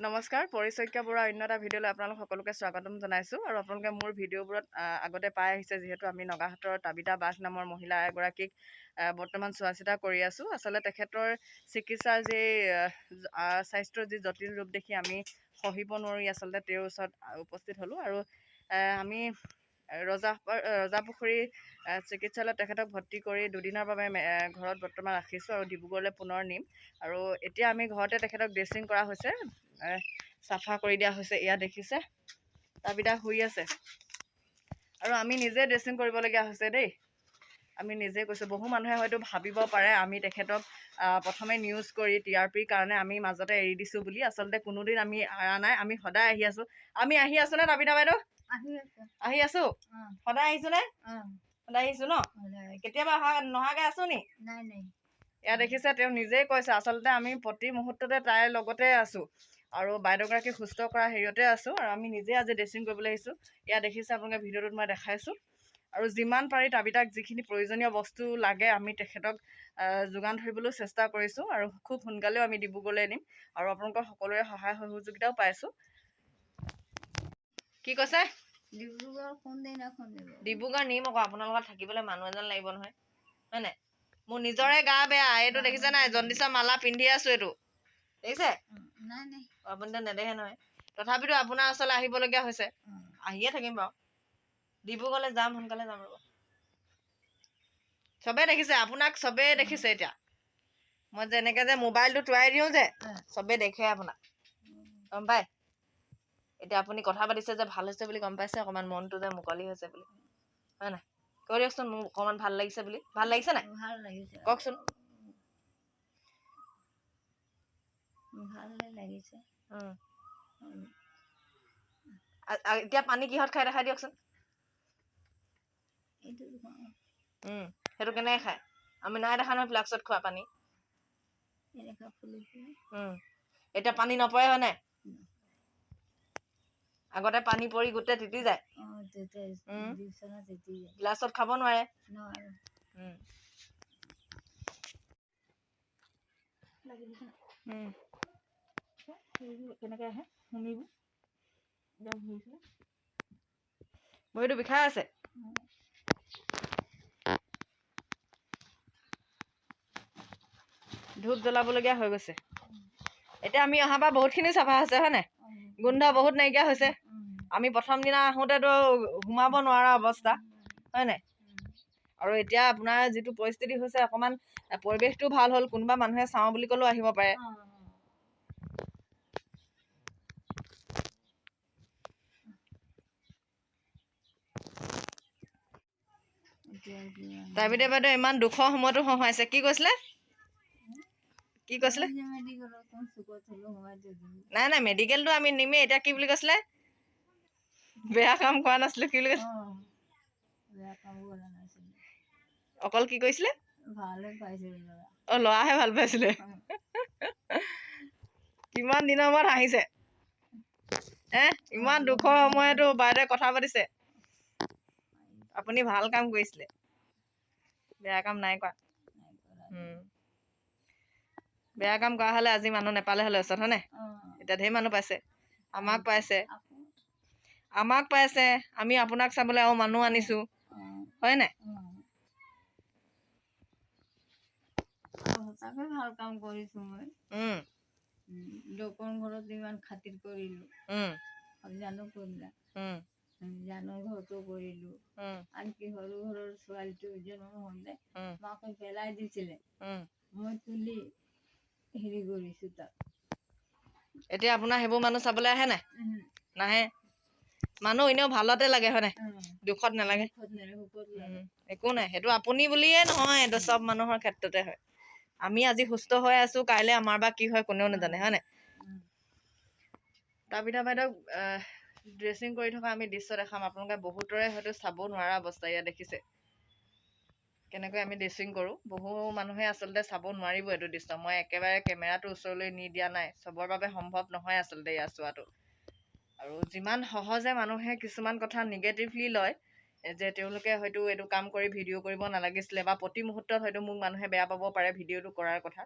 নমস্কাৰ, পৰিচৰ্যা বৰুৱা অন্য এটা ভিডিঅ'লৈ আপোনালোক সকলোকে স্বাগতম জনাইছোঁ। আৰু আপোনালোকে মোৰ ভিডিঅ'বোৰত আগতে পাই আহিছে, যিহেতু আমি নগাহাটৰ তাবিতা বাঘ নামৰ মহিলা এগৰাকীক বৰ্তমান চোৱা চিতা কৰি আছোঁ। আচলতে তেখেতৰ চিকিৎসাৰ যি স্বাস্থ্যৰ যি জটিল ৰূপ দেখি আমি সহিব নোৱাৰি আচলতে তেওঁৰ ওচৰত উপস্থিত হ'লোঁ। আৰু আমি ৰজাপুখুৰী চিকিৎসালয়ত তেখেতক ভৰ্তি কৰি দুদিনৰ বাবে ঘৰত বৰ্তমান ৰাখিছোঁ আৰু ডিব্ৰুগড়লৈ পুনৰ নিম। আৰু এতিয়া আমি ঘৰতে তেখেতক ড্ৰেছিং কৰা হৈছে, চাফা কৰি দিয়া হৈছে। এয়া দেখিছে, তাবিতা শুই আছে আৰু আমি নিজে ড্ৰেছিং কৰিবলগীয়া হৈছে দেই। আমি নিজে কৈছোঁ। বহু মানুহে হয়তো ভাবিব পাৰে আমি তেখেতক প্ৰথমে নিউজ কৰি TRPৰ কাৰণে আমি মাজতে এৰি দিছোঁ বুলি। আচলতে কোনোদিন আমি এৰা নাই, আমি সদায় আহি আছোঁ। আমি আহি আছোঁ নে তাবিতা বাইদেউ? আহি আছোঁ। সদায় আহিছোঁ নে? সদায় আহিছোঁ ন? কেতিয়াবা নহাকৈ আছোঁ নি? এয়া দেখিছে, তেওঁ নিজেই কৈছে আচলতে আমি প্ৰতি মুহূৰ্ততে তাইৰ লগতে আছোঁ আৰু বাইদেউগৰাকীক সুস্থ কৰা হেৰিয়তে আছোঁ। আৰু আমি নিজে আজি ড্ৰেছিং কৰিবলৈ আহিছোঁ। এয়া দেখিছে, আপোনালোকে ভিডিঅ'টোত মই দেখাইছোঁ। আৰু যিমান পাৰি তাবিতাক যিখিনি প্ৰয়োজনীয় বস্তু লাগে আমি তেখেতক যোগান ধৰিবলৈ চেষ্টা কৰিছোঁ। আৰু খুব সোনকালেও আমি ডিব্ৰুগড়লৈ নিম আৰু আপোনালোকৰ সকলোৰে সহায় সহযোগিতাও পাইছোঁ। কি কৈছে? ডিব্ৰুগড় নিম আকৌ, আপোনালোকৰ থাকিবলৈ মানুহ এজন লাগিব নহয়, হয় নাই? মোৰ নিজৰে গা বেয়া। এইটো দেখিছে নাই, জণ্ডিছৰ মালা পিন্ধি আছোঁ। এইটো দেখিছে? আপুনিতো নেদেখে নহয়, তথাপিতো আপোনাৰ ওচৰলৈ আহিবলগীয়া হৈছে। আহিয়ে থাকিম বাৰু, ডিব্ৰুগড়লৈ যাম, সোনকালে যাম ৰ'ব। চবেই দেখিছে, আপোনাক চবেই দেখিছে। এতিয়া মই যেনেকৈ যে মোবাইলটো টোৱাই দিওঁ যে চবেই দেখে আপোনাক, গম পায়? এতিয়া আপুনি কথা পাতিছে যে ভাল হৈছে বুলি গম পাইছে, অকণমান মনটো যে মুকলি হৈছে বুলি, হয় নাই? কৈ দিয়কচোন, মোৰ অকণমান ভাল লাগিছে বুলি। ভাল লাগিছে নাই? কওকচোন। এতিয়া পানী কিহত খাই দেখাই দিয়কচোন। সেইটো কেনেকৈ খায়? আমি নাই দেখা নহয় ফ্লাক্সত খোৱা পানী। এতিয়া পানী নপৰে হয় নাই? আগতে পানী পৰি গোটেই তিতি যায়, গ্লাছত খাব নোৱাৰে। কেনেকৈ আহে শুনিব, ভৰিটো বিষাই আছে। ধূপ জ্বলাবলগীয়া হৈ গৈছে। এতিয়া আমি অহাৰ পৰা বহুতখিনি চাফা হৈছে, হয় নাই? গোন্ধ বহুত নাইকিয়া হৈছে। আমি প্ৰথম দিনা আহোঁতেতো সোমাব নোৱাৰা অৱস্থা, হয় নাই? আৰু এতিয়া আপোনাৰ যিটো পৰিস্থিতি হৈছে, অকণমান পৰিৱেশটো ভাল হ'ল। কোনোবা মানুহে চাওঁ বুলি ক'লেও আহিব পাৰে। তাবিতা বাইদেউ ইমান দুখৰ সময়তো হহুৱাইছে। কি কৈছিলে? কি কৈছিলে? নাই নাই, মেডিকেলটো আমি নিমেই। এতিয়া কি বুলি কৈছিলে? বেয়া কাম কৰা নাছিলোঁ, কি বুলি কৈছে? অকল কি কৰিছিলে? ল'ৰাহে ভাল পাইছিলে। কিমান দিনৰ মূৰত হাঁহিছে, ইমান দুখৰ সময়তো বাইদেৱে কথা পাতিছে। আপুনি ভাল কাম কৰিছিলে, বেয়া কাম নাই কৰা। বেয়া কাম কৰা হ'লে আজি মানুহ নেপালে হ'লে ওচৰত, হয় নাই? এতিয়া ঢেৰ মানুহ পাইছে, আমাক পাইছে, আমি আপোনাক চাবলৈ আৰু মানুহ আনিছোঁ, হয় নাই? ভাল কাম কৰিছোঁ মই। লোকৰ ঘৰত ইমান খাতিৰ কৰিলোঁ, জানো কৰিলা, জানো ঘৰতো কৰিলোঁ। আনকি সৰু ঘৰৰ ছোৱালীটো জন্ম হওঁতে মাকে পেলাই দিছিলে, মই তুলি হেৰি কৰিছোঁ তাক। এতিয়া আপোনাৰ সেইবোৰ মানুহ চাবলৈ আহে নাই? নাহে। মানুহ এনেও ভালতে লাগে, হয় নাই? দুখত নালাগে। একো নাই, সেইটো আপুনি বুলিয়ে নহয়, এইটো চব মানুহৰ ক্ষেত্ৰতে হয়। আমি আজি সুস্থ হৈ আছোঁ, কাইলৈ আমাৰ বা কি হয় কোনেও নাজানে, হয় নাই? তাবিতা বাইদেউক ড্ৰেছিং কৰি থকা আমি দৃশ্য দেখাম। আপোনালোকে বহুতৰে হয়তো চাব নোৱাৰা অৱস্থা। ইয়াত দেখিছে কেনেকৈ আমি ড্ৰেছিং কৰোঁ। বহু মানুহে আচলতে চাব নোৱাৰিব এইটো দৃশ্য। মই একেবাৰে কেমেৰাটো ওচৰলৈ নি দিয়া নাই, চবৰ বাবে সম্ভৱ নহয় আচলতে ইয়াত চোৱাটো। আৰু যিমান সহজে মানুহে কিছুমান কথা নিগেটিভলি লয়, যে তেওঁলোকে হয়তো এইটো কাম কৰি ভিডিঅ' কৰিব নালাগিছিলে, বা প্ৰতি মুহূৰ্তত হয়তো মোক মানুহে বেয়া পাব পাৰে ভিডিঅ'টো কৰাৰ কথা।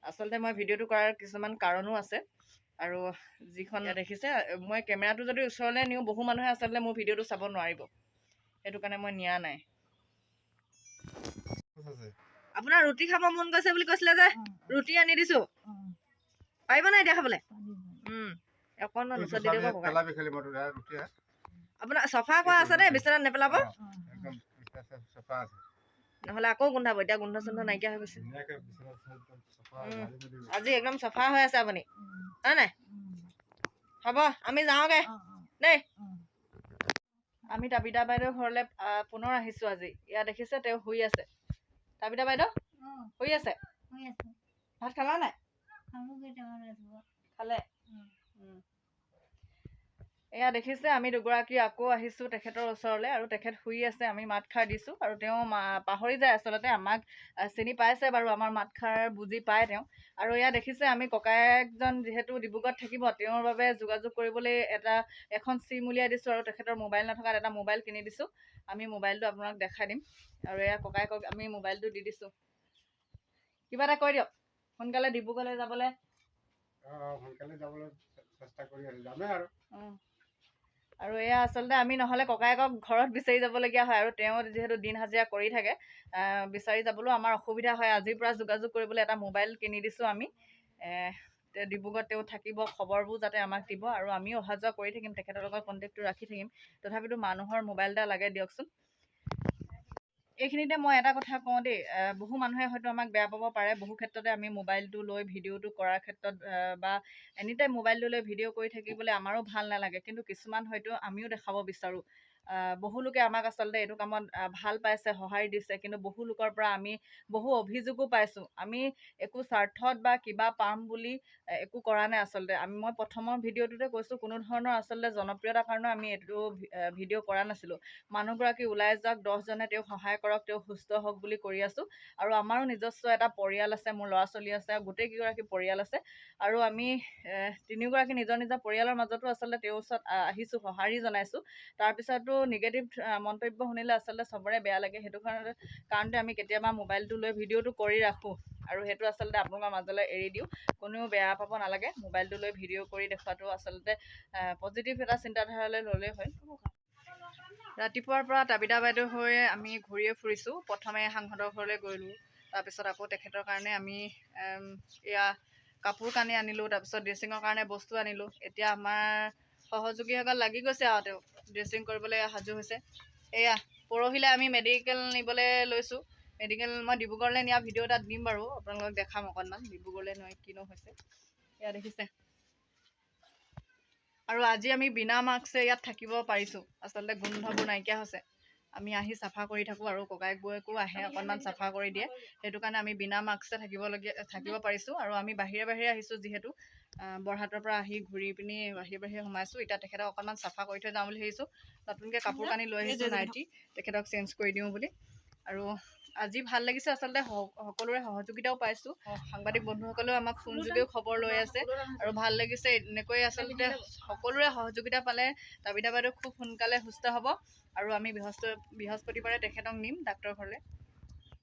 আচলতে মই ভিডিঅ'টো কৰাৰ কিছুমান কাৰণো আছে। আৰু যিখন দেখিছে মই কেমেৰাটো যদি ওচৰলৈ নিওঁ বহু মানুহে আচলতে মোৰ ভিডিঅ'টো চাব নোৱাৰিব, সেইটো কাৰণে মই নিয়া নাই। আপোনাৰ ৰুটি খাব মন গৈছে বুলি কৈছিলে যে, ৰুটি আনি দিছো, পাৰিব নাই এতিয়া খাবলৈ? অকণমান ওচৰত দি দিব ককাই। আপোনাৰ চফা কৰা আছে দেই, বিচনাত নেপেলাব, নহ'লে আকৌ গোন্ধাব। এতিয়া গোন্ধ চোন্ধ নাইকিয়া হৈ গৈছে, আজি একদম চফা হৈ আছে আপুনি, হয় নাই? হ'ব, আমি যাওঁগে দেই। আমি তাবিতা বাইদেউৰ ঘৰলৈ পুনৰ আহিছোঁ আজি। ইয়াত দেখিছে তেওঁ শুই আছে। তাবিতা বাইদেউ শুই আছে, ভাত খালা নাই? খালে। এয়া দেখিছে আমি দুগৰাকী আকৌ আহিছোঁ তেখেতৰ ওচৰলৈ, আৰু তেখেত শুই আছে। আমি মাত খাৰ দিছোঁ আৰু তেওঁ পাহৰি যায় আচলতে, আমাক চিনি পাইছে বাৰু, আমাৰ মাত খাৰ বুজি পায় তেওঁ। আৰু এয়া দেখিছে আমি ককায়েকজন যিহেতু ডিব্ৰুগড়ত থাকিব, তেওঁৰ বাবে যোগাযোগ কৰিবলৈ এখন চিম উলিয়াই দিছোঁ, আৰু তেখেতৰ মোবাইল নথকাত এটা মোবাইল কিনি দিছোঁ। আমি মোবাইলটো আপোনাক দেখাই দিম, আৰু এয়া ককায়েকক আমি মোবাইলটো দি দিছোঁ। কিবা এটা কৈ দিয়ক, সোনকালে ডিব্ৰুগড়লৈ যাবলৈ চেষ্টা কৰি আছোঁ, যামেই আৰু। আৰু এয়া আচলতে আমি নহ'লে ককায়েকক ঘৰত বিচাৰি যাবলগীয়া হয়, আৰু তেওঁ যিহেতু দিন হাজিৰা কৰি থাকে, বিচাৰি যাবলৈও আমাৰ অসুবিধা হয়। আজিৰ পৰা যোগাযোগ কৰিবলৈ এটা মোবাইল কিনি দিছোঁ আমি। ডিব্ৰুগড়ত তেওঁ থাকিব, খবৰবোৰ যাতে আমাক দিব, আৰু আমিও অহা যোৱা কৰি থাকিম, তেখেতৰ লগত কণ্টেক্টটো ৰাখি থাকিম। তথাপিতো মানুহৰ মোবাইল এটা লাগে দিয়কচোন। এইখিনিতে মই এটা কথা কওঁ দেই, বহু মানুহে হয়তো আমাক বেয়া পাব পাৰে। বহু ক্ষেত্ৰতে আমি মোবাইলটো লৈ ভিডিঅ'টো কৰাৰ ক্ষেত্ৰত বা এনিটাইম মোবাইলটো লৈ ভিডিঅ' কৰি থাকিবলৈ আমাৰো ভাল নালাগে, কিন্তু কিছুমান হয়তো আমিও দেখাব বিচাৰোঁ। বহু লোকে আমাক আচলতে এইটো কামত ভাল পাইছে, সঁহাৰি দিছে, কিন্তু বহু লোকৰ পৰা আমি বহু অভিযোগো পাইছোঁ। আমি একো স্বাৰ্থত বা কিবা পাম বুলি একো কৰা নাই আচলতে। মই প্ৰথমৰ ভিডিঅ'টোতে কৈছোঁ, কোনো ধৰণৰ আচলতে জনপ্ৰিয়তাৰ কাৰণে আমি এইটো ভিডিঅ' কৰা নাছিলোঁ। মানুহগৰাকী ওলাই যাওক, 10জনে তেওঁক সহায় কৰক, তেওঁ সুস্থ হওক বুলি কৰি আছোঁ। আৰু আমাৰো নিজস্ব এটা পৰিয়াল আছে, মোৰ ল'ৰা ছোৱালী আছে, গোটেইকেইগৰাকী পৰিয়াল আছে। আৰু আমি তিনিওগৰাকী নিজৰ নিজৰ পৰিয়ালৰ মাজতো আচলতে তেওঁৰ ওচৰত আহিছোঁ, সঁহাৰি জনাইছোঁ। তাৰপিছতো নিগেটিভ মন্তব্য শুনিলে আচলতে চবৰে বেয়া লাগে। সেইটো কাৰণতে আমি কেতিয়াবা মোবাইলটো লৈ ভিডিঅ'টো কৰি ৰাখোঁ, আৰু সেইটো আচলতে আপোনালোকৰ মাজলৈ এৰি দিওঁ। কোনেও বেয়া পাব নালাগে, মোবাইলটো লৈ ভিডিঅ' কৰি দেখুৱাটো আচলতে পজিটিভ এটা চিন্তাধাৰালৈ ল'লেই হয়। ৰাতিপুৱাৰ পৰা তাবিতা বাইদেউ হৈ আমি ঘূৰিয়ে ফুৰিছোঁ। প্ৰথমে সাংসদৰ ঘৰলৈ গ'লোঁ, তাৰপিছত আকৌ তেখেতৰ কাৰণে আমি এয়া কাপোৰ কানি আনিলোঁ, তাৰপিছত ড্ৰেছিঙৰ কাৰণে বস্তু আনিলোঁ। এতিয়া আমাৰ সহযোগীসকল লাগি গৈছে, আৰু তেওঁ ড্ৰেছিং কৰিবলৈ সাজু হৈছে। এয়া পৰহিলৈ আমি মেডিকেল নিবলৈ লৈছোঁ। মেডিকেল মই ডিব্ৰুগড়লৈ নিয়া ভিডিঅ' এটা দিম বাৰু, আপোনালোকক দেখাম অকণমান ডিব্ৰুগড়লৈ নিয়া কিনো হৈছে। এয়া দেখিছে, আৰু আজি আমি বিনা মাস্কে ইয়াত থাকিব পাৰিছোঁ। আচলতে গোন্ধবোৰ নাইকিয়া হৈছে। আমি আহি চাফা কৰি থাকোঁ, আৰু ককায়েকবোৰেকো আহে অকণমান চাফা কৰি দিয়ে। সেইটো কাৰণে আমি বিনা মাস্কে থাকিব পাৰিছোঁ। আৰু আমি বাহিৰে আহিছোঁ, যিহেতু বৰহাটৰ পৰা আহি ঘূৰি পিনি বাহিৰে সোমাইছোঁ। এতিয়া তেখেতক অকণমান চাফা কৰি থৈ যাওঁ বুলি ভাবিছোঁ। নতুনকৈ কাপোৰ কানি লৈ আহিছোঁ, নাইটি, তেখেতক চেঞ্জ কৰি দিওঁ বুলি। আৰু আজি ভাল লাগিছে আচলতে, সকলোৰে সহযোগিতাও পাইছোঁ। সাংবাদিক বন্ধুসকলেও আমাক ফোনযোগেও খবৰ লৈ আছে, আৰু ভাল লাগিছে। এনেকৈ আচলতে সকলোৰে সহযোগিতা পালে তাবিতা বাইদেউ খুব সোনকালে সুস্থ হ'ব, আৰু আমি বৃহস্পতিবাৰে তেখেতক নিম ডাক্তৰৰ ঘৰলৈ।